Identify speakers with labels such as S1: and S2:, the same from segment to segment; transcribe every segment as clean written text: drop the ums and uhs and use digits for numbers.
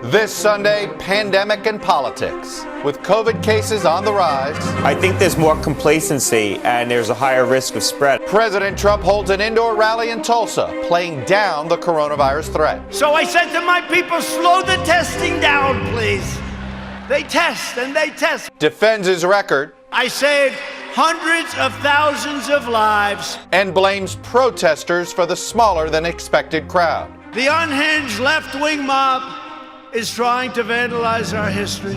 S1: This Sunday, pandemic and politics. With COVID cases on the rise,
S2: I think there's more complacency and there's a higher risk of spread.
S1: President Trump holds an indoor rally in Tulsa, playing down the coronavirus threat.
S3: So I said to my people, slow the testing down, please. They test and they test.
S1: Defends his record.
S3: I saved hundreds of thousands of lives.
S1: And blames protesters for the smaller than expected crowd.
S3: The unhinged left-wing mob is trying to vandalize our history,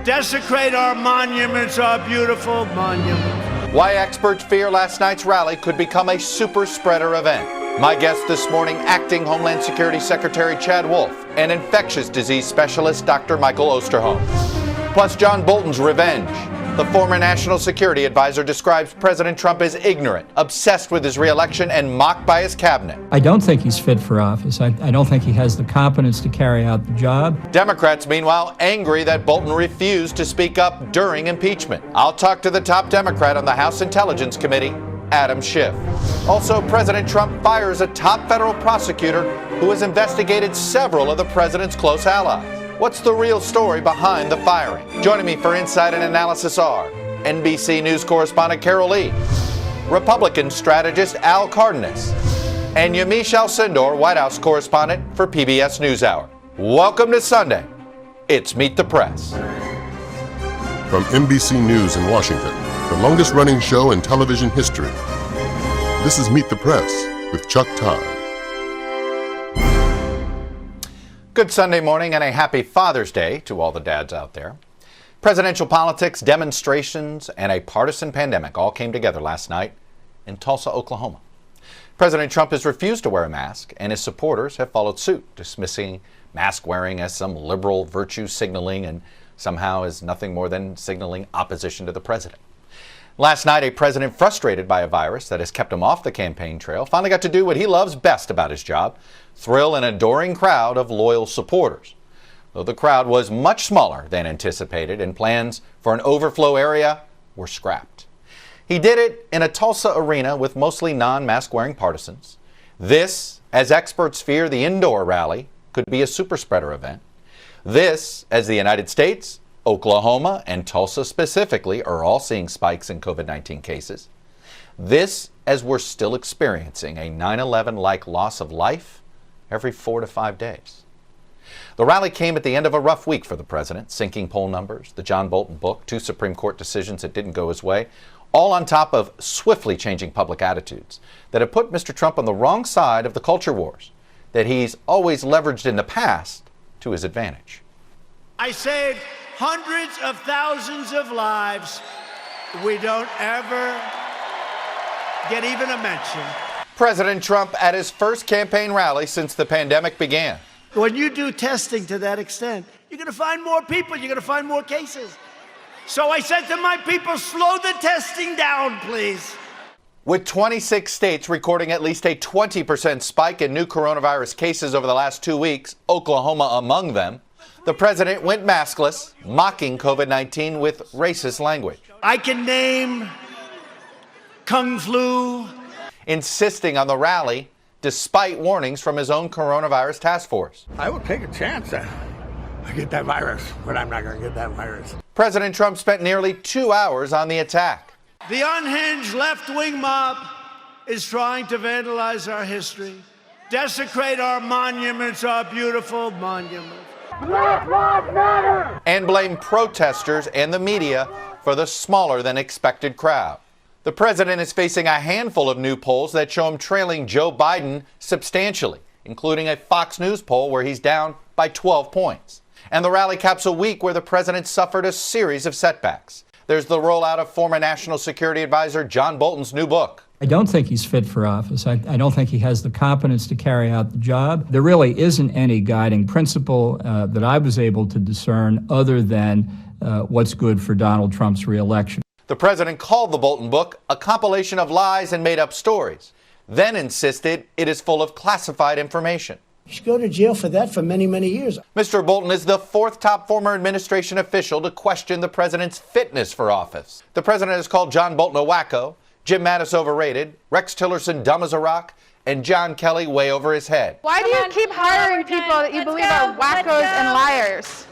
S3: desecrate our monuments, our beautiful monuments.
S1: Why experts fear last night's rally could become a super spreader event. My guest this morning, Acting Homeland Security Secretary Chad Wolf and infectious disease specialist Dr. Michael Osterholm. Plus John Bolton's revenge. The former national security advisor describes President Trump as ignorant, obsessed with his re-election, and mocked by his cabinet.
S4: I don't think he's fit for office. I don't think he has the competence to carry out the job.
S1: Democrats, meanwhile, angry that Bolton refused to speak up during impeachment. I'll talk to the top Democrat on the House Intelligence Committee, Adam Schiff. Also, President Trump fires a top federal prosecutor who has investigated several of the president's close allies. What's the real story behind the firing? Joining me for insight and analysis are NBC News correspondent Carol Lee, Republican strategist Al Cardenas, and Yamiche Alcindor, White House correspondent for PBS NewsHour. Welcome to Sunday. It's Meet the Press.
S5: From NBC News in Washington, the longest-running show in television history. This is Meet the Press with Chuck Todd.
S1: Good Sunday morning and a happy Father's Day to all the dads out there. Presidential politics, demonstrations, and a partisan pandemic all came together last night in Tulsa, Oklahoma. President Trump has refused to wear a mask, and his supporters have followed suit, dismissing mask wearing as some liberal virtue signaling and somehow as nothing more than signaling opposition to the president. Last night, a president frustrated by a virus that has kept him off the campaign trail finally got to do what he loves best about his job, thrill an adoring crowd of loyal supporters. Though the crowd was much smaller than anticipated and plans for an overflow area were scrapped. He did it in a Tulsa arena with mostly non-mask wearing partisans. This, as experts fear the indoor rally could be a super spreader event. This, as the United States, Oklahoma, and Tulsa specifically are all seeing spikes in COVID-19 cases. This, as we're still experiencing a 9/11-like loss of life every 4 to 5 days. The rally came at the end of a rough week for the president, sinking poll numbers, the John Bolton book, 2 Supreme Court decisions that didn't go his way, all on top of swiftly changing public attitudes that have put Mr. Trump on the wrong side of the culture wars that he's always leveraged in the past to his advantage.
S3: I saved hundreds of thousands of lives. We don't ever get even a mention.
S1: President Trump at his first campaign rally since the pandemic began.
S3: When you do testing to that extent, you're going to find more people, you're going to find more cases. So I said to my people, slow the testing down, please.
S1: With 26 states recording at least a 20% spike in new coronavirus cases over the last 2 weeks, Oklahoma among them, the president went maskless, mocking COVID-19 with racist language.
S3: I can name Kung Flu.
S1: Insisting on the rally despite warnings from his own coronavirus task force.
S6: I will take a chance that I get that virus, but I'm not going to get that virus.
S1: President Trump spent nearly 2 hours on the attack.
S3: The unhinged left-wing mob is trying to vandalize our history, desecrate our monuments, our beautiful monuments.
S7: Black Lives Matter!
S1: And blame protesters and the media for the smaller than expected crowd. The president is facing a handful of new polls that show him trailing Joe Biden substantially, including a Fox News poll where he's down by 12 points. And the rally caps a week where the president suffered a series of setbacks. There's the rollout of former National Security Advisor John Bolton's new book.
S4: I don't think he's fit for office. I don't think he has the competence to carry out the job. There really isn't any guiding principle that I was able to discern other than what's good for Donald Trump's reelection.
S1: The president called the Bolton book a compilation of lies and made-up stories, then insisted it is full of classified information.
S8: You should go to jail for that for many, many years.
S1: Mr. Bolton is the 4th top former administration official to question the president's fitness for office. The president has called John Bolton a wacko, Jim Mattis overrated, Rex Tillerson dumb as a rock, and John Kelly way over his head.
S9: Why do you keep hiring people that you believe are wackos and liars?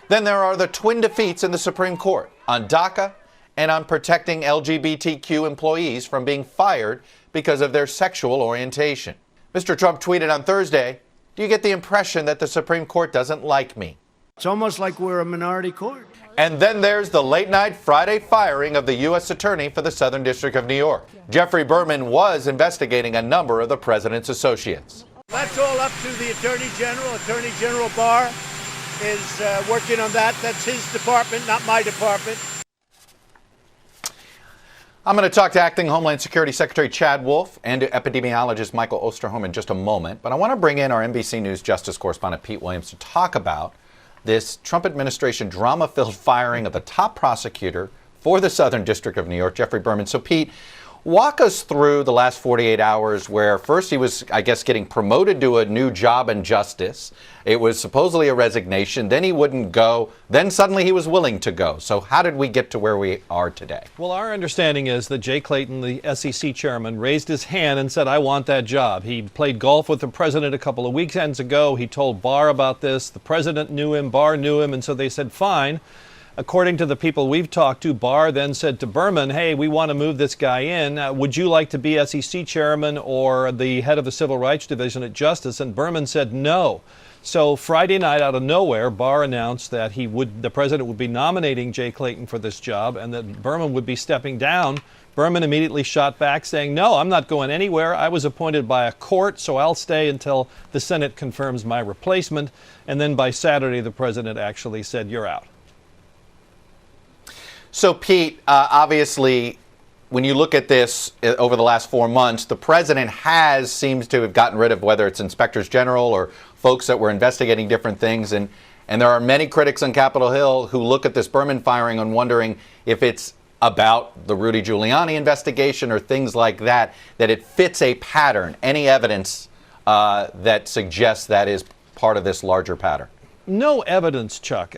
S1: Then there are the twin defeats in the Supreme Court on DACA and on protecting LGBTQ employees from being fired because of their sexual orientation. Mr. Trump tweeted on Thursday, "Do you get the impression that the Supreme Court doesn't like me?"
S3: It's almost like we're a minority court.
S1: And then there's the late-night Friday firing of the U.S. Attorney for the Southern District of New York. Jeffrey Berman was investigating a number of the president's associates.
S3: That's all up to the Attorney General. Attorney General Barr is working on that. That's his department, not my department.
S1: I'm going to talk to Acting Homeland Security Secretary Chad Wolf and to epidemiologist Michael Osterholm in just a moment. But I want to bring in our NBC News Justice correspondent Pete Williams to talk about this Trump administration drama-filled firing of the top prosecutor for the Southern District of New York, Jeffrey Berman. So, Pete, walk us through the last 48 hours where first he was, I guess, getting promoted to a new job in justice. It was supposedly a resignation. Then he wouldn't go. Then suddenly he was willing to go. So how did we get to where we are today?
S10: Well, our understanding is that Jay Clayton, the SEC chairman, raised his hand and said, "I want that job." He played golf with the president a couple of weekends ago. He told Barr about this. The president knew him, Barr knew him, and so they said, fine. According to the people we've talked to, Barr then said to Berman, "Hey, we want to move this guy in. Would you like to be SEC chairman or the head of the Civil Rights Division at Justice?" And Berman said no. So Friday night, out of nowhere, Barr announced that the president would be nominating Jay Clayton for this job and that Berman would be stepping down. Berman immediately shot back saying, "No, I'm not going anywhere. I was appointed by a court, so I'll stay until the Senate confirms my replacement." And then by Saturday, the president actually said, "You're out."
S1: So, Pete, obviously, when you look at this over the last 4 months, the president seems to have gotten rid of whether it's inspectors general or folks that were investigating different things. And there are many critics on Capitol Hill who look at this Berman firing and wondering if it's about the Rudy Giuliani investigation or things like that, that it fits a pattern. Any evidence that suggests that is part of this larger pattern?
S10: No evidence, Chuck.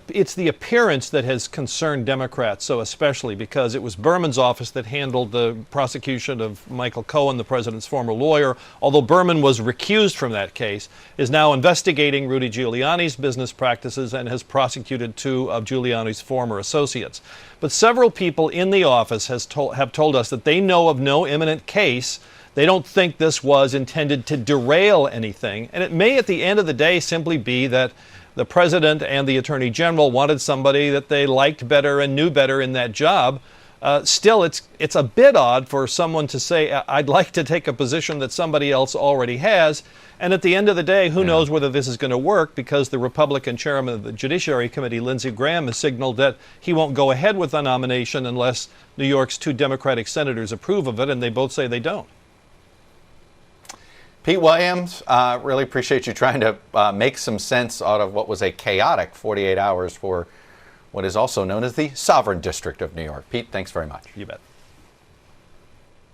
S10: It's the appearance that has concerned Democrats so especially because it was Berman's office that handled the prosecution of Michael Cohen, the president's former lawyer, although Berman was recused from that case, is now investigating Rudy Giuliani's business practices and has prosecuted 2 of Giuliani's former associates. But several people in the office have told us that they know of no imminent case. They don't think this was intended to derail anything. And it may, at the end of the day, simply be that the president and the attorney general wanted somebody that they liked better and knew better in that job. Still, it's a bit odd for someone to say, "I'd like to take a position that somebody else already has." And at the end of the day, who knows whether this is going to work, because the Republican chairman of the Judiciary Committee, Lindsey Graham, has signaled that he won't go ahead with the nomination unless New York's 2 Democratic senators approve of it, and they both say they don't.
S1: Pete Williams, really appreciate you trying to make some sense out of what was a chaotic 48 hours for what is also known as the Sovereign District of New York. Pete, thanks very much.
S10: You bet.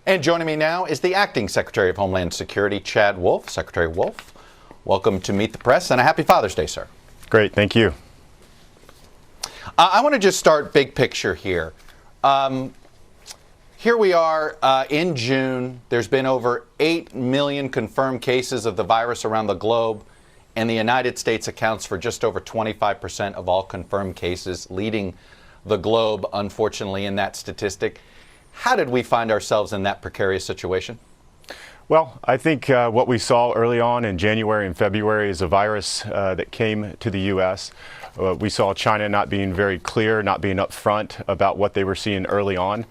S1: And joining me now is the Acting Secretary of Homeland Security, Chad Wolf. Secretary Wolf, welcome to Meet the Press, and a happy Father's Day, sir.
S11: Great, thank you.
S1: I want to just start big picture here. Here we are in June. There's been over 8 million confirmed cases of the virus around the globe, and the United States accounts for just over 25% of all confirmed cases, leading the globe, unfortunately, in that statistic. How did we find ourselves in that precarious situation?
S11: Well, I think what we saw early on in January and February is a virus that came to the U.S. We saw China not being very clear, not being upfront about what they were seeing early on.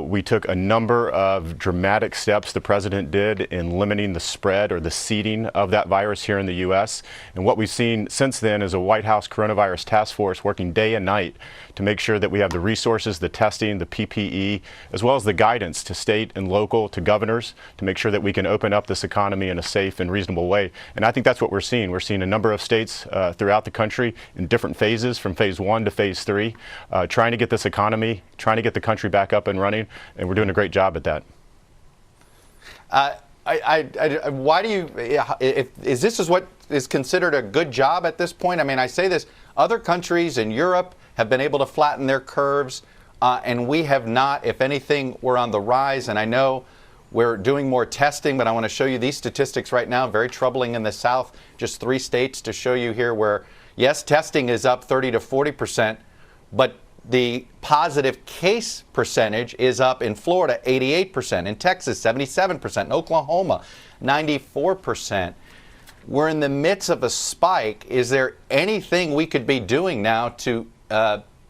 S11: We took a number of dramatic steps, the president did, in limiting the spread or the seeding of that virus here in the U.S. And what we've seen since then is a White House coronavirus task force working day and night to make sure that we have the resources, the testing, the PPE, as well as the guidance to state and local, to governors, to make sure that we can open up this economy in a safe and reasonable way. And I think that's what we're seeing. We're seeing a number of states throughout the country in different phases, from phase 1 to phase 3, trying to get this economy, trying to get the country back up and running, and we're doing a great job at that.
S1: Why do you, is this what is considered a good job at this point? I mean, I say this, other countries in Europe have been able to flatten their curves, and we have not. If anything, we're on the rise. And I know We're doing more testing, but I want to show you these statistics right now, very troubling in the South. Just 3 states to show you here where, yes, testing is up 30 to 40%, but the positive case percentage is up in Florida 88%, in Texas 77%, in Oklahoma 94%. We're in the midst of a spike. Is there anything we could be doing now to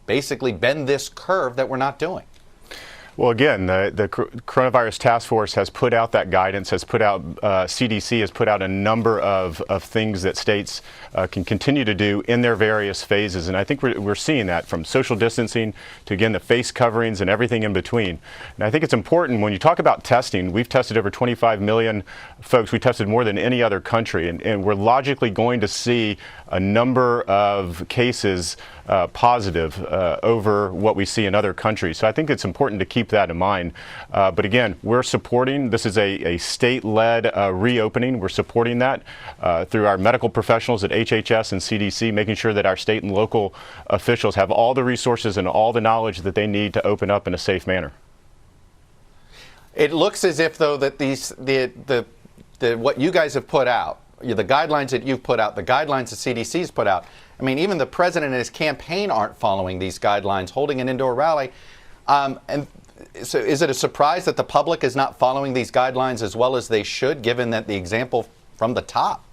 S1: basically bend this curve that we're not doing?
S11: Well, again, the coronavirus task force has put out that guidance, has put out, CDC has put out a number of things that states can continue to do in their various phases. And I think we're seeing that, from social distancing to, again, the face coverings and everything in between. And I think it's important when you talk about testing. We've tested over 25 million folks. We tested more than any other country. And we're logically going to see a number of cases positive over what we see in other countries. So I think it's important to keep that in mind. But again, we're supporting, this is a state-led reopening. We're supporting that through our medical professionals at HHS and CDC, making sure that our state and local officials have all the resources and all the knowledge that they need to open up in a safe manner.
S1: It looks as if, though, that what you guys have put out, the guidelines that you've put out, the guidelines the CDC's put out, I mean, even the president and his campaign aren't following these guidelines, holding an indoor rally. And so is it a surprise that the public is not following these guidelines as well as they should, given that the example from the top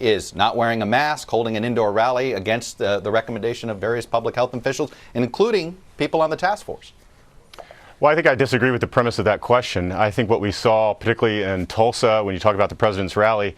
S1: is not wearing a mask, holding an indoor rally against the recommendation of various public health officials, including people on the task force?
S11: Well, I think I disagree with the premise of that question. I think what we saw, particularly in Tulsa, when you talk about the president's rally,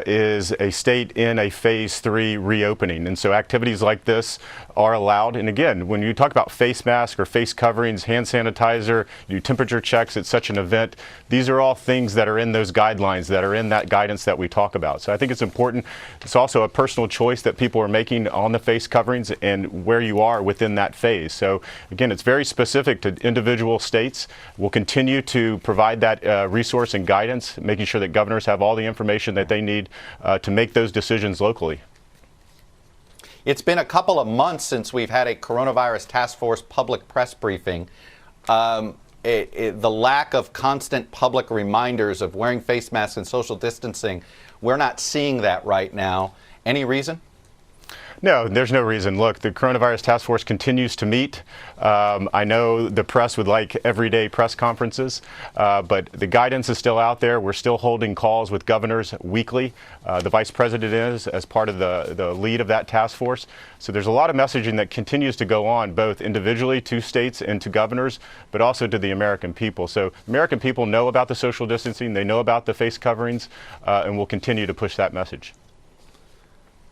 S11: is a state in a phase 3 reopening. And so activities like this are allowed. And again, when you talk about face masks or face coverings, hand sanitizer, you do temperature checks at such an event, these are all things that are in those guidelines, that are in that guidance that we talk about. So I think it's important. It's also a personal choice that people are making on the face coverings and where you are within that phase. So again, it's very specific to individual states. We'll continue to provide that resource and guidance, making sure that governors have all the information that they need to make those decisions locally.
S1: It's been a couple of months since we've had a coronavirus task force public press briefing. The lack of constant public reminders of wearing face masks and social distancing, we're not seeing that right now. Any reason?
S11: No, there's no reason. Look, the coronavirus task force continues to meet. I know the press would like everyday press conferences, but the guidance is still out there. We're still holding calls with governors weekly. The vice president is as part of the lead of that task force. So there's a lot of messaging that continues to go on, both individually to states and to governors, but also to the American people. So American people know about the social distancing. They know about the face coverings, and we'll continue to push that message.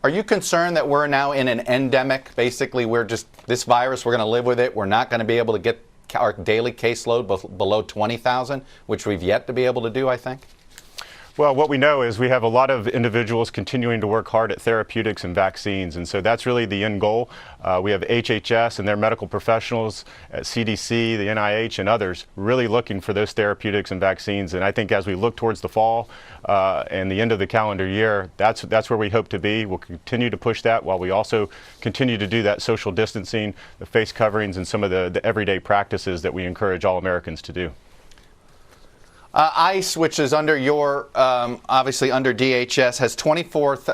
S1: Are you concerned that we're now in an endemic? Basically, this virus, we're going to live with it. We're not going to be able to get our daily caseload below 20,000, which we've yet to be able to do, I think?
S11: Well, what we know is we have a lot of individuals continuing to work hard at therapeutics and vaccines, and so that's really the end goal. We have HHS and their medical professionals at CDC, the NIH, and others really looking for those therapeutics and vaccines. And I think as we look towards the fall and the end of the calendar year, that's where we hope to be. We'll continue to push that while we also continue to do that social distancing, the face coverings, and some of the everyday practices that we encourage all Americans to do.
S1: ICE, which is under your, obviously under DHS, has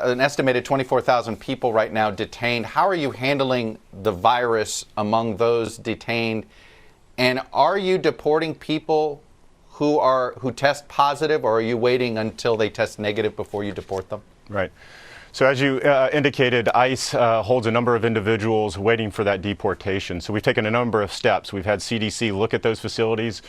S1: an estimated 24,000 people right now detained. How are you handling the virus among those detained? And are you deporting people who test positive, or are you waiting until they test negative before you deport them?
S11: Right. So as you indicated, ICE holds a number of individuals waiting for that deportation. So we've taken a number of steps. We've had CDC look at those facilities.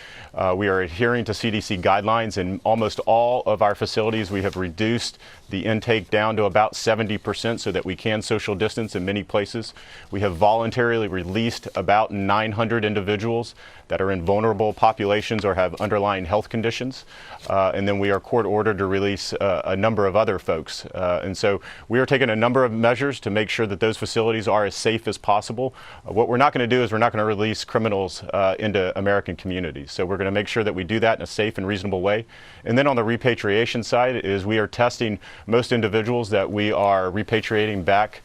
S11: We are adhering to CDC guidelines. In almost all of our facilities, we have reduced the intake down to about 70% so that we can social distance in many places. We have voluntarily released about 900 individuals that are in vulnerable populations or have underlying health conditions. And then we are court ordered to release a number of other folks. And so we are taking a number of measures to make sure that those facilities are as safe as possible. What we're not going to do is we're not going to release criminals into American communities. So we're going to make sure that we do that in a safe and reasonable way. And then on the repatriation side is we are testing most individuals that we are repatriating back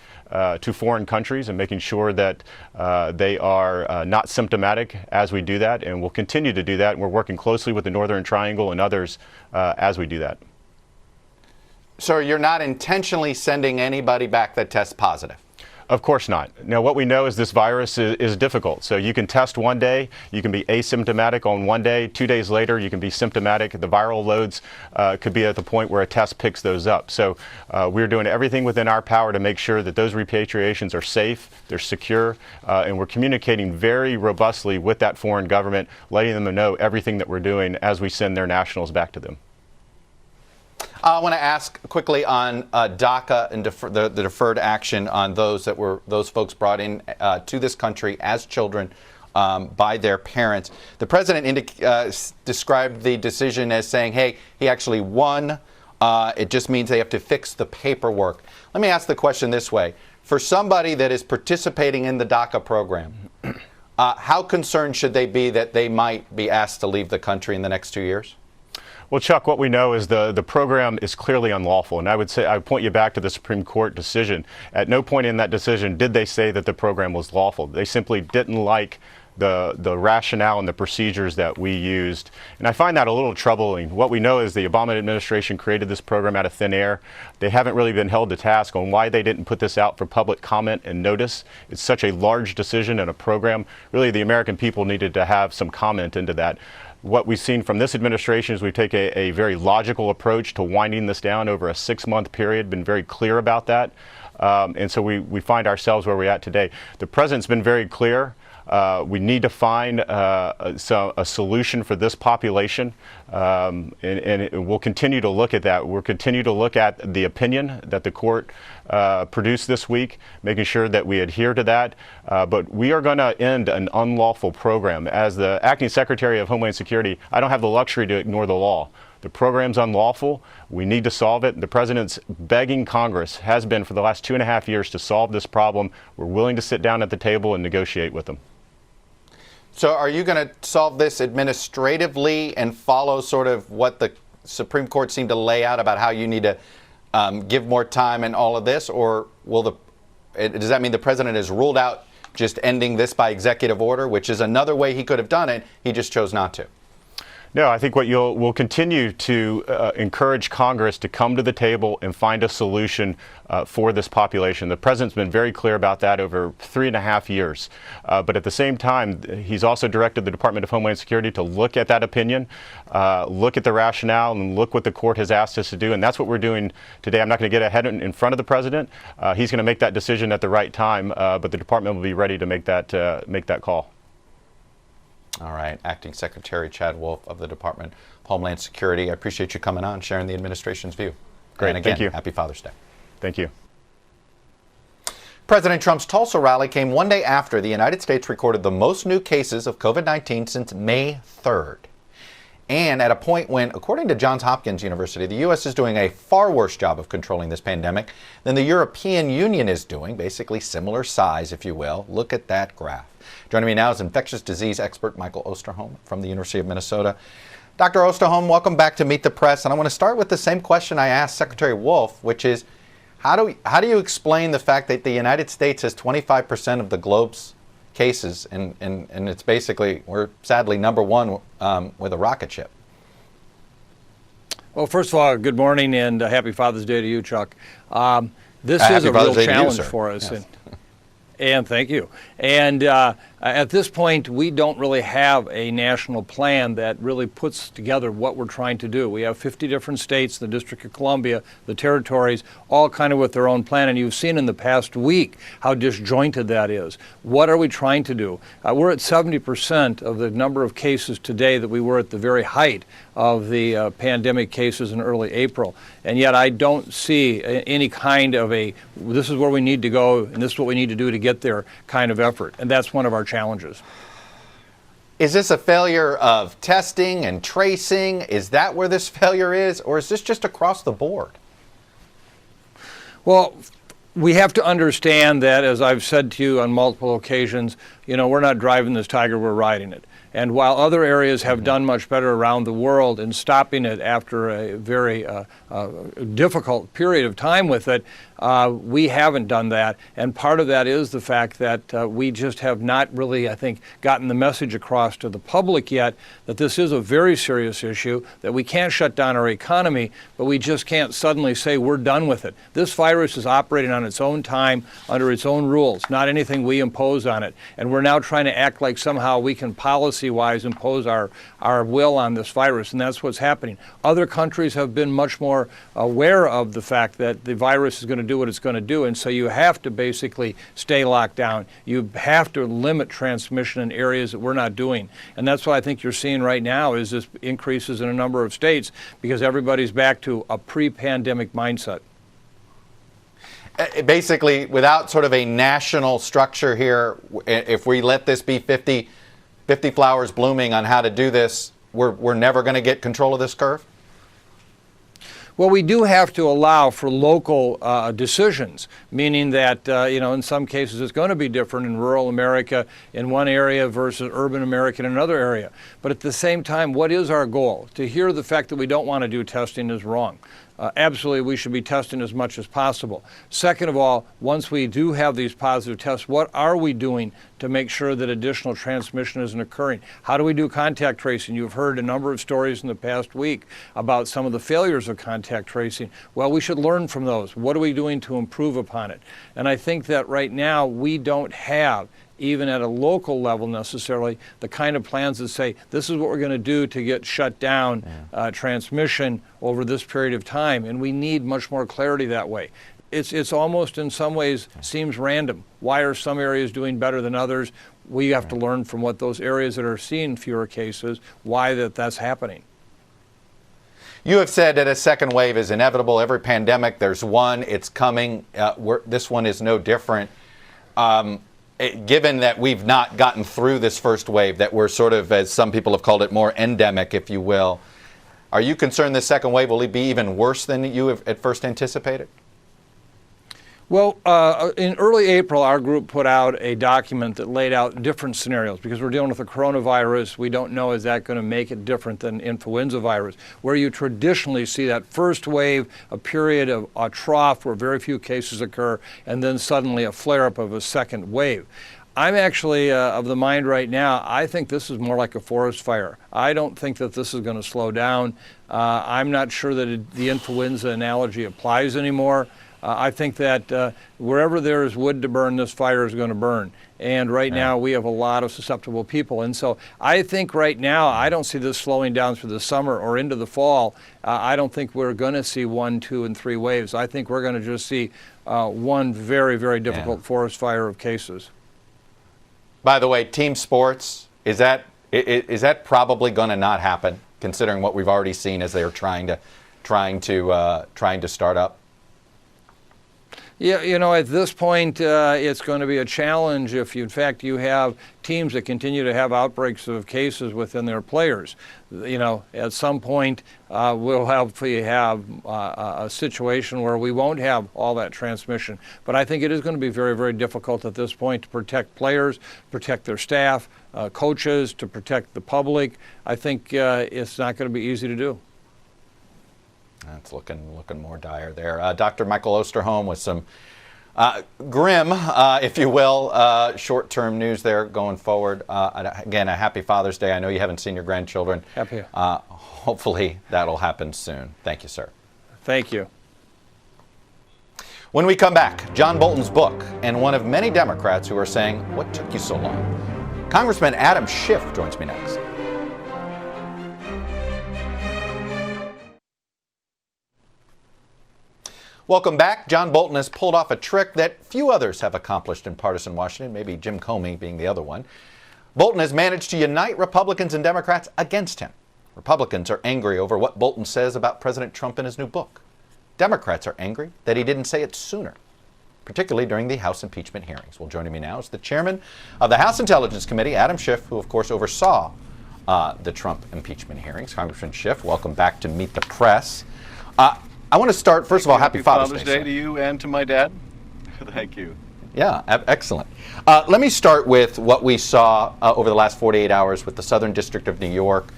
S11: to foreign countries and making sure that they are not symptomatic as we do that, and we'll continue to do that. And we're working closely with the Northern Triangle and others as we do that.
S1: So you're not intentionally sending anybody back that tests positive?
S11: Of course not. Now, what we know is this virus is difficult. So you can test one day, you can be asymptomatic on one day, 2 days later you can be symptomatic. The viral loads could be at the point where a test picks those up. So we're doing everything within our power to make sure that those repatriations are safe, they're secure, and we're communicating very robustly with that foreign government, letting them know everything that we're doing as we send their nationals back to them.
S1: I want to ask quickly on DACA and the deferred action on those folks brought in to this country as children by their parents. The president described the decision as saying, hey, he actually won. It just means they have to fix the paperwork. Let me ask the question this way. For somebody that is participating in the DACA program, how concerned should they be that they might be asked to leave the country in the next 2 years?
S11: Well, Chuck, what we know is the program is clearly unlawful. And I would point you back to the Supreme Court decision. At no point in that decision did they say that the program was lawful. They simply didn't like the rationale and the procedures that we used. And I find that a little troubling. What we know is the Obama administration created this program out of thin air. They haven't really been held to task on why they didn't put this out for public comment and notice. It's such a large decision and a program. Really, the American people needed to have some comment into that. What we've seen from this administration is we take a very logical approach to winding this down over a 6-month period, been very clear about that. And so we find ourselves where we're at today. The president's been very clear. We need to find a solution for this population, and we'll continue to look at that. We'll continue to look at the opinion that the court produced this week, making sure that we adhere to that. But we are going to end an unlawful program. As the acting Secretary of Homeland Security, I don't have the luxury to ignore the law. The program's unlawful. We need to solve it. The president's begging Congress, has been for the last 2.5 years, to solve this problem. We're willing to sit down at the table and negotiate with them.
S1: So are you going to solve this administratively and follow sort of what the Supreme Court seemed to lay out about how you need to give more time and all of this? Or does that mean the president has ruled out just ending this by executive order, which is another way he could have done it? He just chose not to.
S11: No, I think we'll continue to encourage Congress to come to the table and find a solution for this population. The president's been very clear about that over 3.5 years. But at the same time, he's also directed the Department of Homeland Security to look at that opinion, look at the rationale, and look what the court has asked us to do. And that's what we're doing today. I'm not going to get ahead in front of the president. He's going to make that decision at the right time, but the department will be ready to make that call.
S1: All right. Acting Secretary Chad Wolf of the Department of Homeland Security. I appreciate you coming on, sharing the administration's view.
S11: Great.
S1: And again,
S11: thank you.
S1: Happy Father's Day.
S11: Thank you.
S1: President Trump's Tulsa rally came one day after the United States recorded the most new cases of COVID-19 since May 3rd. And at a point when, according to Johns Hopkins University, the U.S. is doing a far worse job of controlling this pandemic than the European Union is doing, basically similar size, if you will. Look at that graph. Joining me now is infectious disease expert Michael Osterholm from the University of Minnesota. Dr. Osterholm, welcome back to Meet the Press. And I want to start with the same question I asked Secretary Wolf, which is, how do you explain the fact that the United States has 25% of the globe's cases, and it's basically, we're sadly number one with a rocket ship?
S12: Well, first of all, good morning and happy Father's Day to you, Chuck. This is a real challenge for us.
S1: Yes.
S12: And thank you. And at this point, we don't really have a national plan that really puts together what we're trying to do. We have 50 different states, the District of Columbia, the territories, all kind of with their own plan. And you've seen in the past week how disjointed that is. What are we trying to do? We're at 70% of the number of cases today that we were at the very height of the pandemic cases in early April. And yet I don't see any kind of this is where we need to go and this is what we need to do to get there kind of effort. And that's one of our challenges.
S1: Is this a failure of testing and tracing? Is that where this failure is? Or is this just across the board?
S12: Well, we have to understand that, as I've said to you on multiple occasions, we're not driving this tiger, we're riding it. And while other areas have done much better around the world in stopping it after a very difficult period of time with it, we haven't done that. And part of that is the fact that we just have not really, I think, gotten the message across to the public yet that this is a very serious issue, that we can't shut down our economy, but we just can't suddenly say we're done with it. This virus is operating on its own time, under its own rules, not anything we impose on it. And we're now trying to act like somehow we can policy-wise impose our will on this virus, and that's what's happening. Other countries have been much more aware of the fact that the virus is going to do what it's going to do, and so you have to basically stay locked down. You have to limit transmission in areas that we're not doing, and that's what I think you're seeing right now is this increases in a number of states because everybody's back to a pre-pandemic mindset.
S1: Basically, without sort of a national structure here, if we let this be 50 flowers blooming on how to do this, we're never going to get control of this curve?
S12: Well, we do have to allow for local decisions, meaning that, in some cases it's going to be different in rural America in one area versus urban America in another area. But at the same time, what is our goal? To hear the fact that we don't want to do testing is wrong. Absolutely, we should be testing as much as possible. Second of all, once we do have these positive tests, what are we doing to make sure that additional transmission isn't occurring? How do we do contact tracing? You've heard a number of stories in the past week about some of the failures of contact tracing. Well, we should learn from those. What are we doing to improve upon it? And I think that right now we don't have, even at a local level necessarily, the kind of plans that say this is what we're going to do to get shut down transmission over this period of time, and we need much more clarity that way. It's almost in some ways seems random. Why are some areas doing better than others? We have to learn from what those areas that are seeing fewer cases, why that's happening.
S1: You have said that a second wave is inevitable. Every pandemic, there's one, it's coming. This one is no different. Given that we've not gotten through this first wave, that we're sort of, as some people have called it, more endemic, if you will, are you concerned this second wave will be even worse than you have at first anticipated?
S12: Well, in early April, our group put out a document that laid out different scenarios because we're dealing with a coronavirus. We don't know, is that going to make it different than influenza virus, where you traditionally see that first wave, a period of a trough where very few cases occur, and then suddenly a flare-up of a second wave. I'm actually of the mind right now, I think this is more like a forest fire. I don't think that this is going to slow down. I'm not sure that the influenza analogy applies anymore. I think that wherever there is wood to burn, this fire is going to burn. And right now we have a lot of susceptible people. And so I think right now I don't see this slowing down through the summer or into the fall. I don't think we're going to see 1, 2, and 3 waves. I think we're going to just see one very, very difficult forest fire of cases.
S1: By the way, team sports, is that probably going to not happen, considering what we've already seen as they are trying to start up?
S12: Yeah, at this point, it's going to be a challenge if, in fact, you have teams that continue to have outbreaks of cases within their players. At some point, we'll have a situation where we won't have all that transmission. But I think it is going to be very, very difficult at this point to protect players, protect their staff, coaches, to protect the public. I think it's not going to be easy to do.
S1: That's looking more dire there. Dr. Michael Osterholm with some grim, if you will, short-term news there going forward. Again, a happy Father's Day. I know you haven't seen your grandchildren.
S12: Happy.
S1: Hopefully that'll happen soon. Thank you, sir.
S12: Thank you.
S1: When we come back, John Bolton's book and one of many Democrats who are saying, "What took you so long?" Congressman Adam Schiff joins me next. Welcome back. John Bolton has pulled off a trick that few others have accomplished in partisan Washington, maybe Jim Comey being the other one. Bolton has managed to unite Republicans and Democrats against him. Republicans are angry over what Bolton says about President Trump in his new book. Democrats are angry that he didn't say it sooner, particularly during the House impeachment hearings. Well, joining me now is the chairman of the House Intelligence Committee, Adam Schiff, who of course oversaw the Trump impeachment hearings. Congressman Schiff, welcome back to Meet the Press. I want to start, first of all, happy Father's
S13: Day to you and to my dad. Thank you.
S1: Yeah, excellent. Let me start with what we saw over the last 48 hours with the Southern District of New York.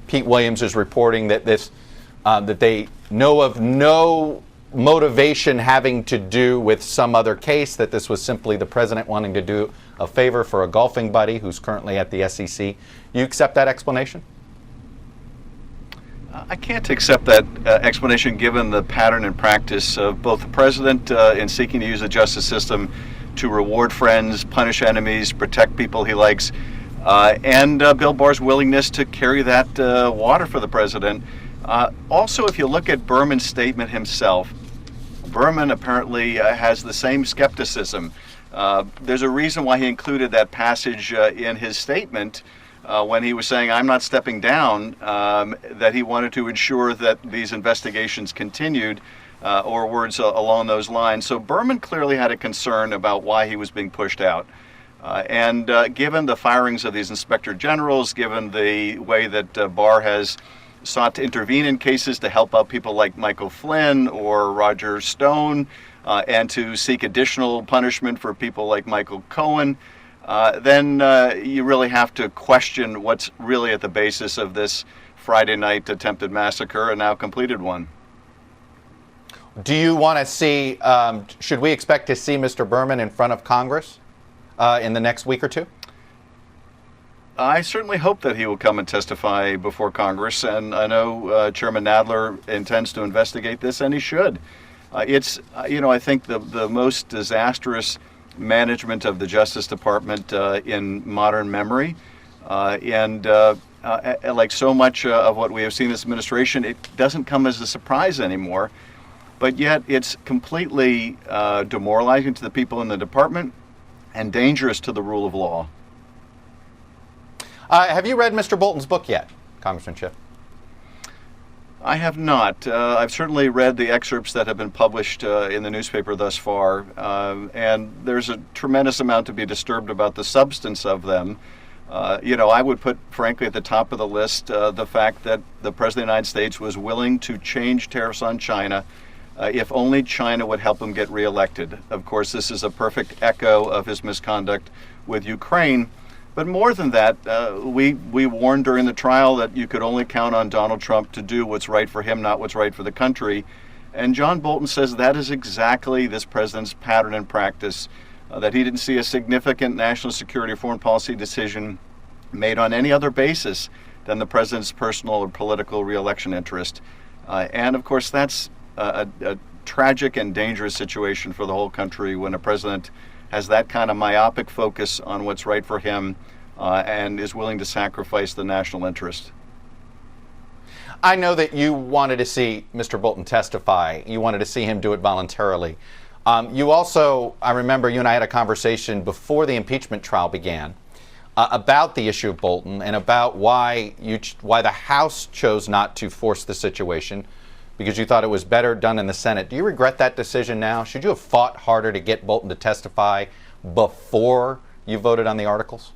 S1: Pete Williams is reporting that that they know of no motivation having to do with some other case, that this was simply the president wanting to do a favor for a golfing buddy who's currently at the SEC. You accept that explanation?
S13: I can't accept that explanation given the pattern and practice of both the president in seeking to use the justice system to reward friends, punish enemies, protect people he likes, and Bill Barr's willingness to carry that water for the president. Also, if you look at Berman's statement himself, Berman apparently has the same skepticism. There's a reason why he included that passage in his statement when he was saying, I'm not stepping down, that he wanted to ensure that these investigations continued, or words along those lines. So Berman clearly had a concern about why he was being pushed out. And given the firings of these inspector generals, given the way that Barr has sought to intervene in cases to help out people like Michael Flynn or Roger Stone, and to seek additional punishment for people like Michael Cohen, then you really have to question what's really at the basis of this Friday night attempted massacre, and now completed one.
S1: Do you want to see, should we expect to see Mr. Berman in front of Congress in the next week or two?
S13: I certainly hope that he will come and testify before Congress, and I know Chairman Nadler intends to investigate this, and he should. It's, I think the most disastrous management of the Justice Department in modern memory, and like so much of what we have seen in this administration, it doesn't come as a surprise anymore, but yet it's completely demoralizing to the people in the department and dangerous to the rule of law.
S1: Have you read Mr. Bolton's book yet, Congressman Schiff?
S13: I have not. I've certainly read the excerpts that have been published in the newspaper thus far, and there's a tremendous amount to be disturbed about the substance of them. I would put, frankly, at the top of the list the fact that the President of the United States was willing to change tariffs on China if only China would help him get reelected. Of course, this is a perfect echo of his misconduct with Ukraine. But more than that, we warned during the trial that you could only count on Donald Trump to do what's right for him, not what's right for the country. And John Bolton says that is exactly this president's pattern and practice, that he didn't see a significant national security or foreign policy decision made on any other basis than the president's personal or political reelection interest. And of course, that's a tragic and dangerous situation for the whole country when a president has that kind of myopic focus on what's right for him and is willing to sacrifice the national interest.
S1: I know that you wanted to see Mr. Bolton testify. You wanted to see him do it voluntarily. You also, I remember you and I had a conversation before the impeachment trial began about the issue of Bolton and about why the House chose not to force the situation, because you thought it was better done in the Senate. Do you regret that decision now? Should you have fought harder to get Bolton to testify before you voted on the articles?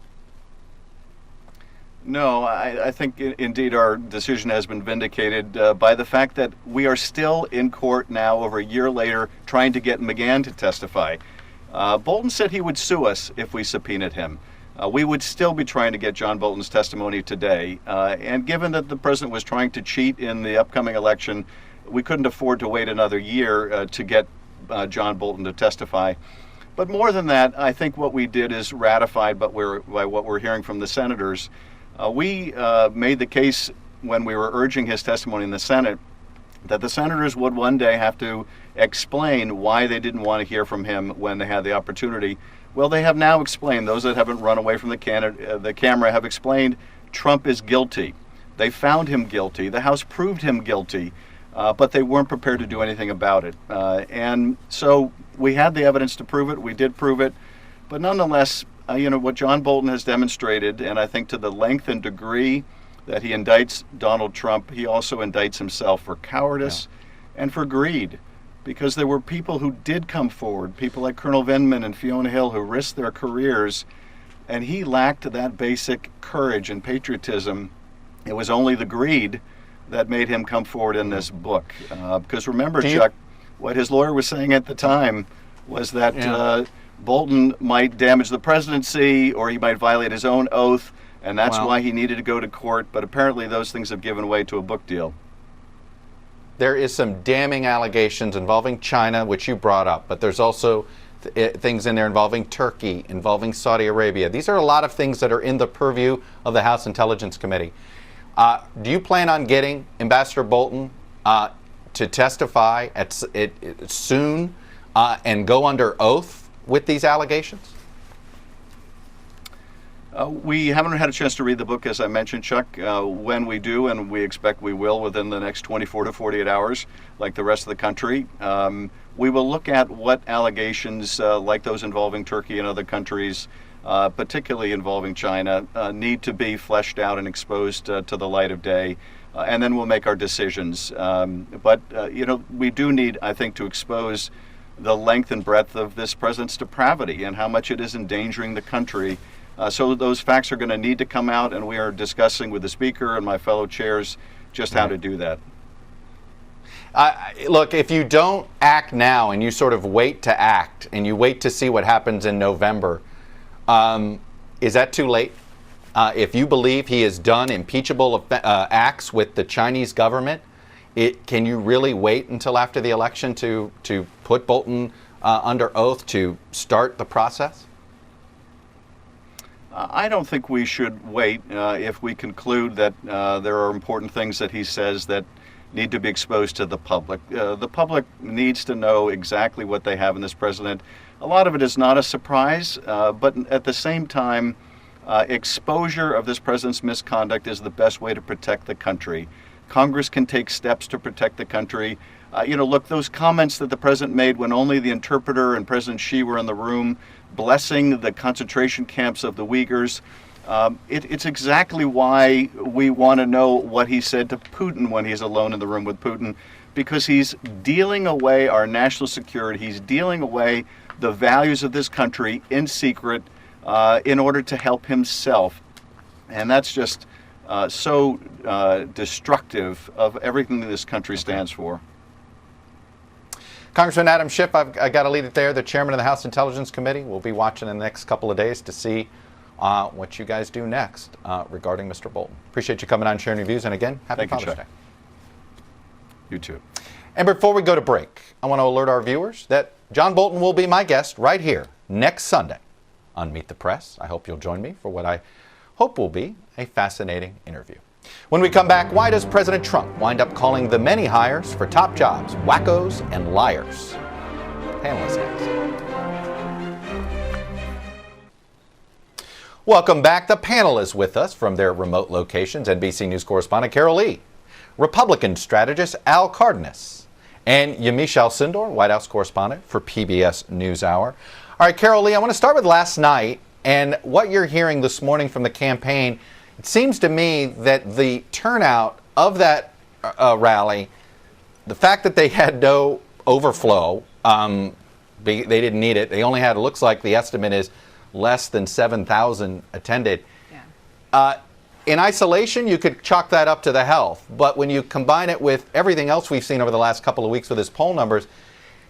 S13: No, I think indeed our decision has been vindicated by the fact that we are still in court now over a year later trying to get McGahn to testify. Bolton said he would sue us if we subpoenaed him. We would still be trying to get John Bolton's testimony today. And given that the president was trying to cheat in the upcoming election, we couldn't afford to wait another year to get John Bolton to testify. But more than that, I think what we did is ratified by what we're hearing from the senators. We made the case when we were urging his testimony in the Senate that the senators would one day have to explain why they didn't want to hear from him when they had the opportunity. Well, they have now explained. Those that haven't run away from the camera have explained Trump is guilty. They found him guilty. The House proved him guilty. But they weren't prepared to do anything about it. And so we had the evidence to prove it. We did prove it. But nonetheless, what John Bolton has demonstrated, and I think to the length and degree that he indicts Donald Trump, he also indicts himself for cowardice and for greed. Because there were people who did come forward, people like Colonel Vindman and Fiona Hill, who risked their careers, and he lacked that basic courage and patriotism. It was only the greed that made him come forward in this book. Because remember, Chuck, what his lawyer was saying at the time was that Bolton might damage the presidency or he might violate his own oath, and that's why he needed to go to court. But apparently those things have given way to a book deal.
S1: There is some damning allegations involving China, which you brought up, but there's also things in there involving Turkey, involving Saudi Arabia. These are a lot of things that are in the purview of the House Intelligence Committee. Do you plan on getting Ambassador Bolton to testify soon and go under oath with these allegations?
S13: We haven't had a chance to read the book, as I mentioned, Chuck. When we do, and we expect we will within the next 24 to 48 hours, like the rest of the country, we will look at what allegations like those involving Turkey and other countries, particularly involving China, need to be fleshed out and exposed to the light of day. And then we'll make our decisions. But we do need, I think, to expose the length and breadth of this president's depravity and how much it is endangering the country. So those facts are going to need to come out, and we are discussing with the Speaker and my fellow chairs just how to do that.
S1: Look, if you don't act now and you sort of wait to act and you wait to see what happens in November, is that too late? If you believe he has done impeachable acts with the Chinese government, can you really wait until after the election to put Bolton under oath to start the process?
S13: I don't think we should wait if we conclude that there are important things that he says that need to be exposed to the public. The public needs to know exactly what they have in this president. A lot of it is not a surprise, but at the same time, exposure of this president's misconduct is the best way to protect the country. Congress can take steps to protect the country. Look, those comments that the president made when only the interpreter and President Xi were in the room, blessing the concentration camps of the Uyghurs, it's exactly why we want to know what he said to Putin when he's alone in the room with Putin, because he's dealing away our national security. He's dealing away the values of this country in secret in order to help himself. And that's just so destructive of everything that this country stands for.
S1: Congressman Adam Schiff, I got to leave it there. The chairman of the House Intelligence Committee. We'll be watching in the next couple of days to see what you guys do next regarding Mr. Bolton. Appreciate you coming on and sharing your views. And again, happy Father's Day.
S13: You too.
S1: And before we go to break, I want to alert our viewers that John Bolton will be my guest right here next Sunday on Meet the Press. I hope you'll join me for what I hope will be a fascinating interview. When we come back, why does President Trump wind up calling the many hires for top jobs wackos and liars? Panelists next. Welcome back. The panel is with us from their remote locations. NBC News correspondent Carol Lee, Republican strategist Al Cardenas, and Yamiche Alcindor, White House correspondent for PBS NewsHour. All right, Carol Lee, I want to start with last night and what you're hearing this morning from the campaign. It seems to me that the turnout of that rally, the fact that they had no overflow, they didn't need it. They only had, it looks like the estimate is less than 7,000 attended. Yeah. In isolation, you could chalk that up to the health. But when you combine it with everything else we've seen over the last couple of weeks with his poll numbers,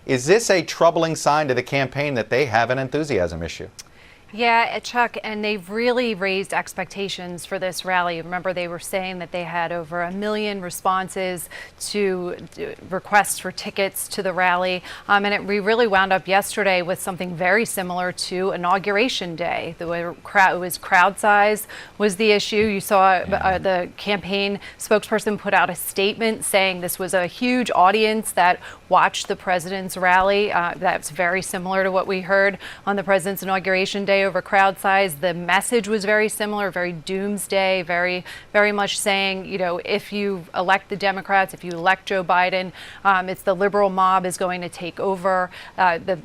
S1: is this a troubling sign to the campaign that they have an enthusiasm issue?
S14: Yeah, Chuck, and they've really raised expectations for this rally. Remember, they were saying that they had over 1 million responses to requests for tickets to the rally. We really wound up yesterday with something very similar to Inauguration Day. It was crowd size was the issue. You saw the campaign spokesperson put out a statement saying this was a huge audience that watched the president's rally. That's very similar to what we heard on the president's Inauguration Day over crowd size. The message was very similar, very doomsday, very much saying, if you elect the Democrats, if you elect Joe Biden, it's the liberal mob is going to take over.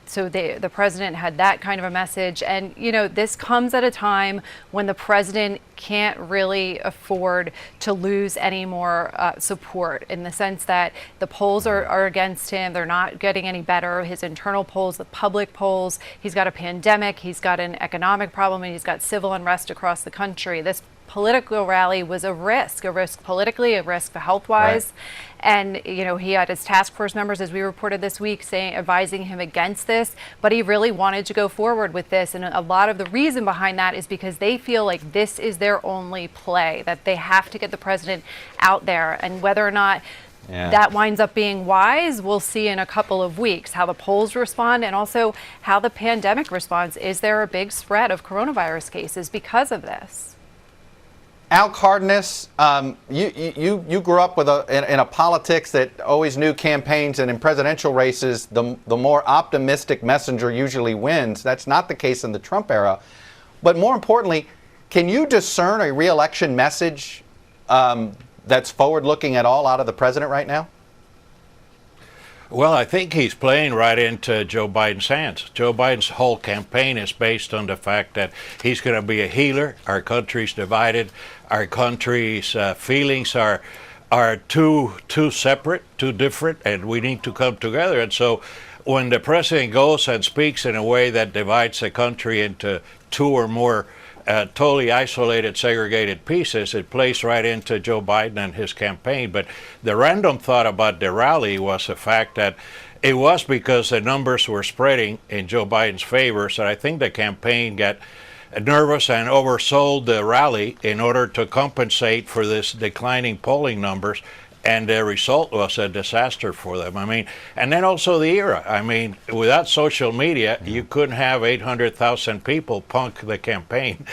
S14: So the president had that kind of a message. And, this comes at a time when the president can't really afford to lose any more support, in the sense that the polls are against him. They're not getting any better. His internal polls, the public polls, he's got a pandemic, he's got an economic problem, and he's got civil unrest across the country. This political rally was a risk politically, a risk health-wise.
S1: Right.
S14: And, he had his task force members, as we reported this week, advising him against this, but he really wanted to go forward with this. And a lot of the reason behind that is because they feel like this is their only play, that they have to get the president out there. And whether or not that winds up being wise, we'll see in a couple of weeks how the polls respond and also how the pandemic responds. Is there a big spread of coronavirus cases because of this?
S1: Al Cardenas, you grew up with in a politics that always knew campaigns, and in presidential races, the more optimistic messenger usually wins. That's not the case in the Trump era. But more importantly, can you discern a re-election message that's forward-looking at all out of the president right now?
S15: Well, I think he's playing right into Joe Biden's hands. Joe Biden's whole campaign is based on the fact that he's going to be a healer. Our country's divided. Our country's feelings are too separate, too different, and we need to come together. And so when the president goes and speaks in a way that divides the country into two or more totally isolated, segregated pieces, it plays right into Joe Biden and his campaign. But the random thought about the rally was the fact that it was because the numbers were spreading in Joe Biden's favor. So I think the campaign got nervous and oversold the rally in order to compensate for this declining polling numbers. And the result was a disaster for them. I mean, and then also the era. I mean, without social media, you couldn't have 800,000 people punk the campaign,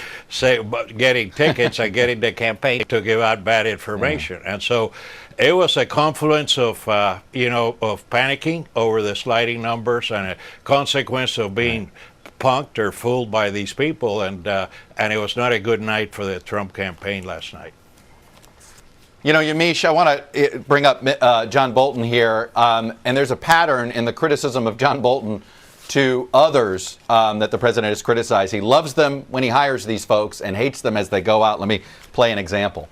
S15: getting tickets and getting the campaign to give out bad information. And so it was a confluence of, of panicking over the sliding numbers and a consequence of being punked or fooled by these people. And it was not a good night for the Trump campaign last night.
S1: Yamiche, I want to bring up John Bolton here, and there's a pattern in the criticism of John Bolton to others that the president has criticized. He loves them when he hires these folks and hates them as they go out. Let me play an example.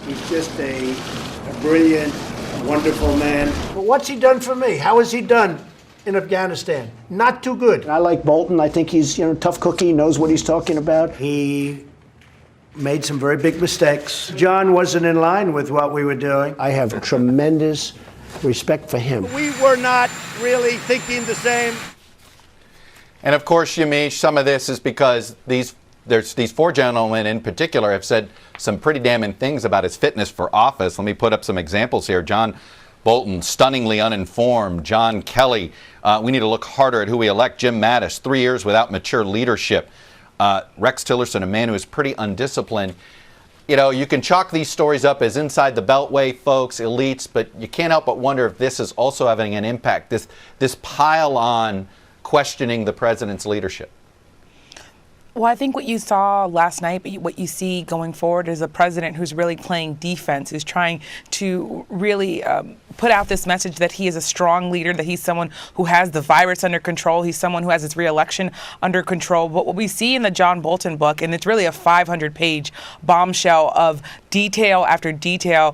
S8: He's just a brilliant, wonderful man. But what's he done for me? How has he done in Afghanistan? Not too good.
S16: I like Bolton. I think he's, tough cookie, knows what he's talking about.
S8: He made some very big mistakes. John wasn't in line with what we were doing.
S16: I have tremendous respect for him.
S3: We were not really thinking the same.
S1: And of course, Yamiche, some of this is because these four gentlemen in particular have said some pretty damning things about his fitness for office. Let me put up some examples here. John Bolton, stunningly uninformed. John Kelly, we need to look harder at who we elect. Jim Mattis, 3 years without mature leadership. Rex Tillerson, a man who is pretty undisciplined. You can chalk these stories up as inside the beltway folks, elites, but you can't help but wonder if this is also having an impact, this pile on questioning the president's leadership.
S17: Well, I think what you saw last night, but what you see going forward is a president who's really playing defense, who's trying to really put out this message that he is a strong leader, that he's someone who has the virus under control. He's someone who has his reelection under control. But what we see in the John Bolton book, and it's really a 500-page bombshell of detail after detail,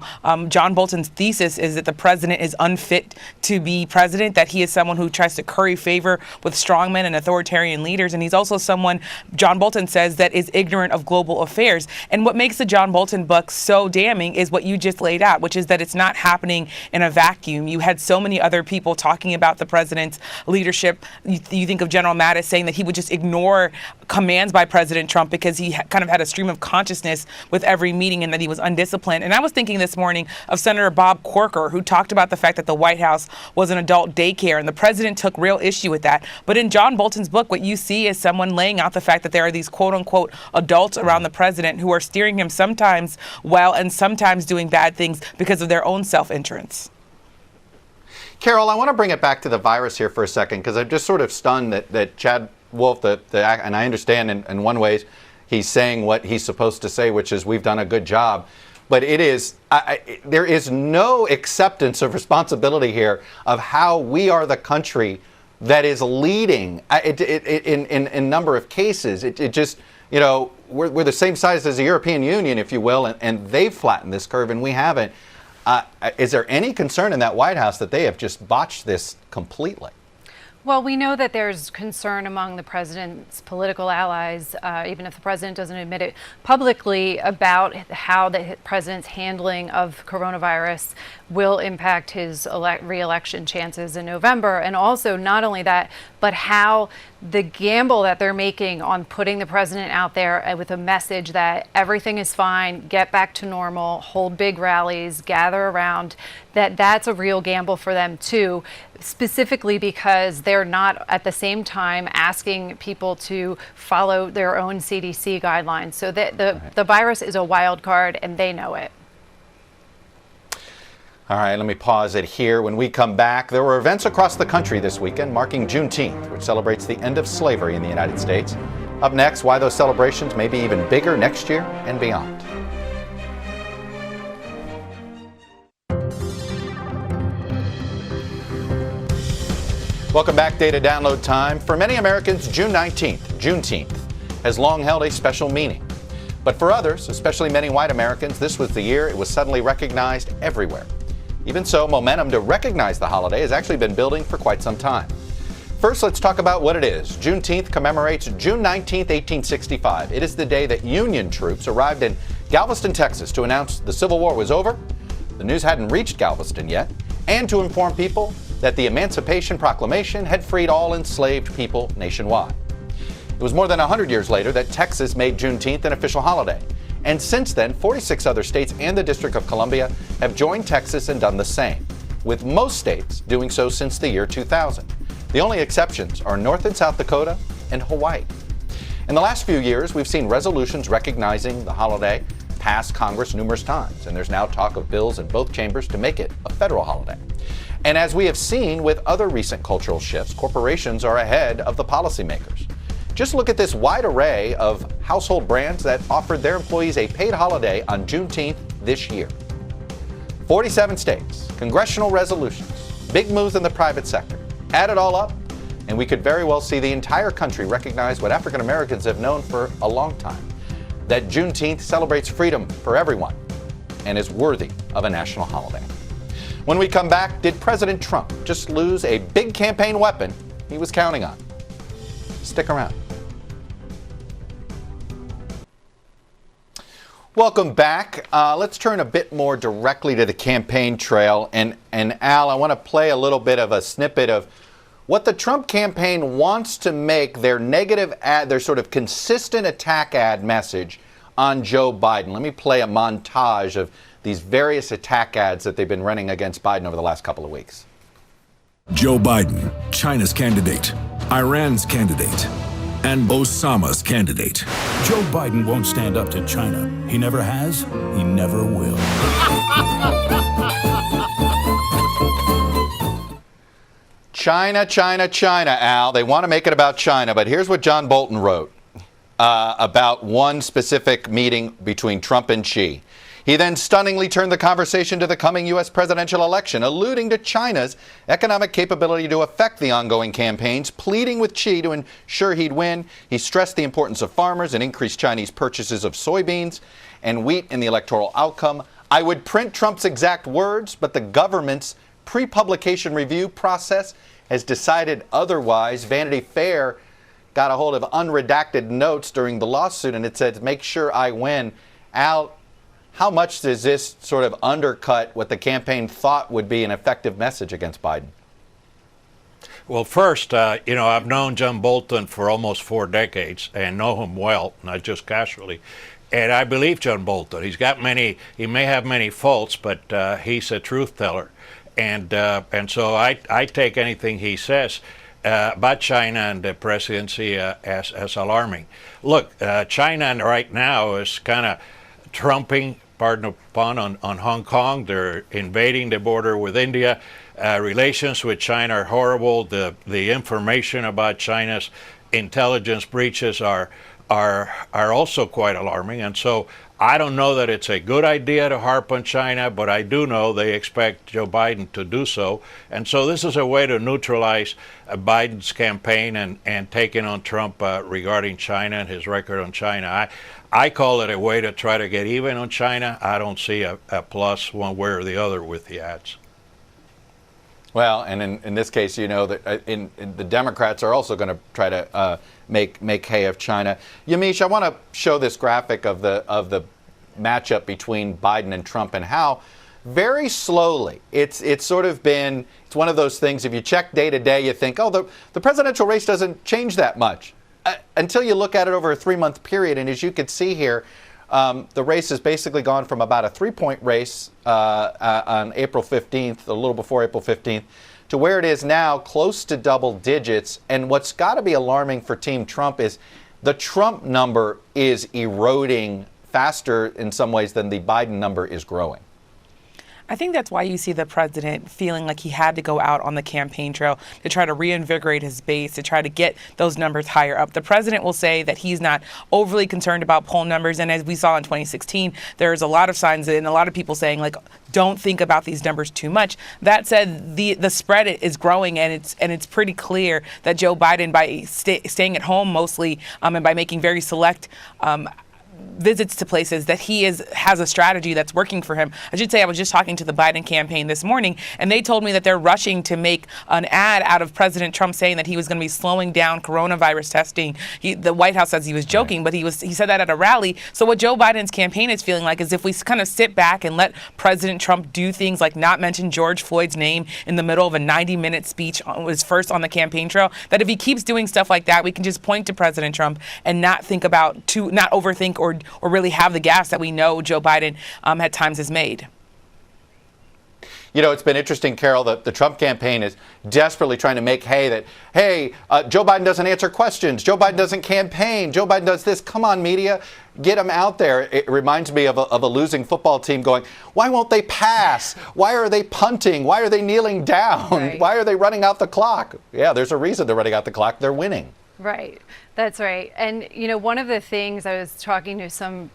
S17: John Bolton's thesis is that the president is unfit to be president, that he is someone who tries to curry favor with strongmen and authoritarian leaders. And he's also someone, John Bolton says, that is ignorant of global affairs. And what makes the John Bolton book so damning is what you just laid out, which is that it's not happening in a vacuum. You had so many other people talking about the president's leadership. You think of General Mattis saying that he would just ignore commands by President Trump because he kind of had a stream of consciousness with every meeting and that he was undisciplined. And I was thinking this morning of Senator Bob Corker, who talked about the fact that the White House was an adult daycare, and the president took real issue with that. But in John Bolton's book, what you see is someone laying out the fact that there are these quote-unquote adults around the president who are steering him sometimes well and sometimes doing bad things because of their own self-interest.
S1: Carol, I want to bring it back to the virus here for a second, because I'm just sort of stunned that Chad Wolf, and I understand in one way he's saying what he's supposed to say, which is we've done a good job. But there is no acceptance of responsibility here of how we are the country that is leading in number of cases. It just, we're the same size as the European Union, if you will, and they've flattened this curve and we haven't. Is there any concern in that White House that they have just botched this completely?
S14: Well, we know that there's concern among the president's political allies, even if the president doesn't admit it publicly, about how the president's handling of coronavirus will impact his re-election chances in November. And also, not only that, but how the gamble that they're making on putting the president out there with a message that everything is fine, get back to normal, hold big rallies, gather around, that's a real gamble for them too, specifically because they're not at the same time asking people to follow their own CDC guidelines. So the virus is a wild card and they know it.
S1: All right, let me pause it here. When we come back, there were events across the country this weekend marking Juneteenth, which celebrates the end of slavery in the United States. Up next, why those celebrations may be even bigger next year and beyond. Welcome back, Data Download Time. For many Americans, June 19th, Juneteenth, has long held a special meaning. But for others, especially many white Americans, this was the year it was suddenly recognized everywhere. Even so, momentum to recognize the holiday has actually been building for quite some time. First, let's talk about what it is. Juneteenth commemorates June 19, 1865. It is the day that Union troops arrived in Galveston, Texas to announce the Civil War was over, the news hadn't reached Galveston yet, and to inform people that the Emancipation Proclamation had freed all enslaved people nationwide. It was more than 100 years later that Texas made Juneteenth an official holiday. And since then, 46 other states and the District of Columbia have joined Texas and done the same, with most states doing so since the year 2000. The only exceptions are North and South Dakota and Hawaii. In the last few years, we've seen resolutions recognizing the holiday pass Congress numerous times, and there's now talk of bills in both chambers to make it a federal holiday. And as we have seen with other recent cultural shifts, corporations are ahead of the policymakers. Just look at this wide array of household brands that offered their employees a paid holiday on Juneteenth this year. 47 states, congressional resolutions, big moves in the private sector. Add it all up, and we could very well see the entire country recognize what African Americans have known for a long time, that Juneteenth celebrates freedom for everyone and is worthy of a national holiday. When we come back, did President Trump just lose a big campaign weapon he was counting on? Stick around. Welcome back. Let's turn a bit more directly to the campaign trail. And Al, I want to play a little bit of a snippet of what the Trump campaign wants to make their negative ad, their sort of consistent attack ad message on Joe Biden. Let me play a montage of these various attack ads that they've been running against Biden over the last couple of weeks.
S18: Joe Biden, China's candidate, Iran's candidate, and Osama's candidate. Joe Biden won't stand up to China. He never has, he never will.
S1: China, China, China, Al. They want to make it about China, but here's what John Bolton wrote about one specific meeting between Trump and Xi. He then stunningly turned the conversation to the coming U.S. presidential election, alluding to China's economic capability to affect the ongoing campaigns, pleading with Xi to ensure he'd win. He stressed the importance of farmers and increased Chinese purchases of soybeans and wheat in the electoral outcome. I would print Trump's exact words, but the government's pre-publication review process has decided otherwise. Vanity Fair got a hold of unredacted notes during the lawsuit, and it said, make sure I win. Al, how much does this sort of undercut what the campaign thought would be an effective message against Biden?
S15: Well, first, I've known John Bolton for almost 4 decades and know him well, not just casually. And I believe John Bolton. He may have many faults, but he's a truth teller. And so I take anything he says about China and the presidency as alarming. Look, China right now is kind of trumping, pardon the pun, on Hong Kong. They're invading the border with India. Relations with China are horrible. The information about China's intelligence breaches are also quite alarming. And so I don't know that it's a good idea to harp on China, but I do know they expect Joe Biden to do so. And so this is a way to neutralize Biden's campaign and taking on Trump regarding China and his record on China. I call it a way to try to get even on China. I don't see a plus one way or the other with the ads.
S1: Well, and in this case, you know that in the Democrats are also going to try to make hay of China. Yamiche, I want to show this graphic of the matchup between Biden and Trump and how very slowly it's sort of been. It's one of those things. If you check day to day, you think, oh, the presidential race doesn't change that much until you look at it over a 3-month period. And as you can see here, the race has basically gone from about a 3-point race on April 15th, a little before April 15th, to where it is now, close to double digits. And what's got to be alarming for Team Trump is the Trump number is eroding faster in some ways than the Biden number is growing.
S17: I think that's why you see the president feeling like he had to go out on the campaign trail to try to reinvigorate his base, to try to get those numbers higher up. The president will say that he's not overly concerned about poll numbers. And as we saw in 2016, there's a lot of signs and a lot of people saying, like, don't think about these numbers too much. That said, the spread is growing, and it's pretty clear that Joe Biden, by staying at home mostly and by making very select visits to places, that he has a strategy that's working for him. I should say I was just talking to the Biden campaign this morning, and they told me that they're rushing to make an ad out of President Trump saying that he was going to be slowing down coronavirus testing. The White House says he was joking, but he said that at a rally. So what Joe Biden's campaign is feeling like is if we kind of sit back and let President Trump do things like not mention George Floyd's name in the middle of a 90-minute speech, was first on the campaign trail, that if he keeps doing stuff like that, we can just point to President Trump and not overthink or really have the gas that we know Joe Biden at times has made.
S1: You know, it's been interesting, Carol, that the Trump campaign is desperately trying to make hay that, hey, Joe Biden doesn't answer questions. Joe Biden doesn't campaign. Joe Biden does this. Come on, media, get him out there. It reminds me of a losing football team going, why won't they pass? Why are they punting? Why are they kneeling down? Right. Why are they running out the clock? Yeah, there's a reason they're running out the clock. They're winning.
S14: Right. That's right. And, you know, one of the things I was talking to some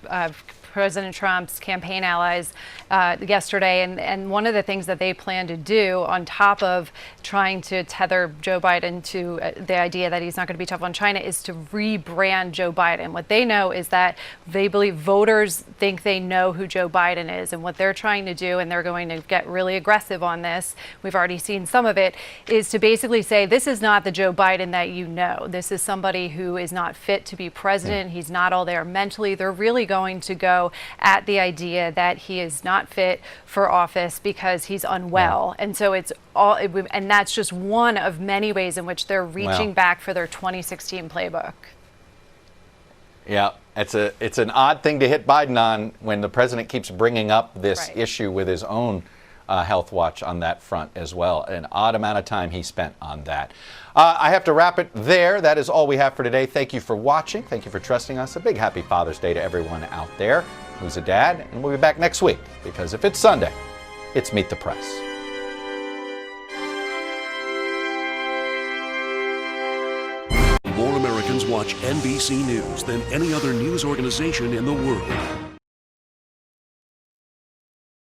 S14: President Trump's campaign allies yesterday, and one of the things that they plan to do on top of trying to tether Joe Biden to the idea that he's not going to be tough on China is to rebrand Joe Biden. What they know is that they believe voters think they know who Joe Biden is, and what they're trying to do, and they're going to get really aggressive on this, we've already seen some of it, is to basically say this is not the Joe Biden that you know. This is somebody who is not fit to be president. He's not all there mentally. They're really going to go at the idea that he is not fit for office because he's unwell. And so it's all, and that's just one of many ways in which they're reaching back for their 2016 playbook.
S1: Yeah, it's an odd thing to hit Biden on when the president keeps bringing up this issue with his own health watch on that front as well. An odd amount of time he spent on that. I have to wrap it there. That is all we have for today. Thank you for watching. Thank you for trusting us. A big happy Father's Day to everyone out there who's a dad. And we'll be back next week because if it's Sunday, it's Meet the Press.
S18: More Americans watch NBC News than any other news organization in the world.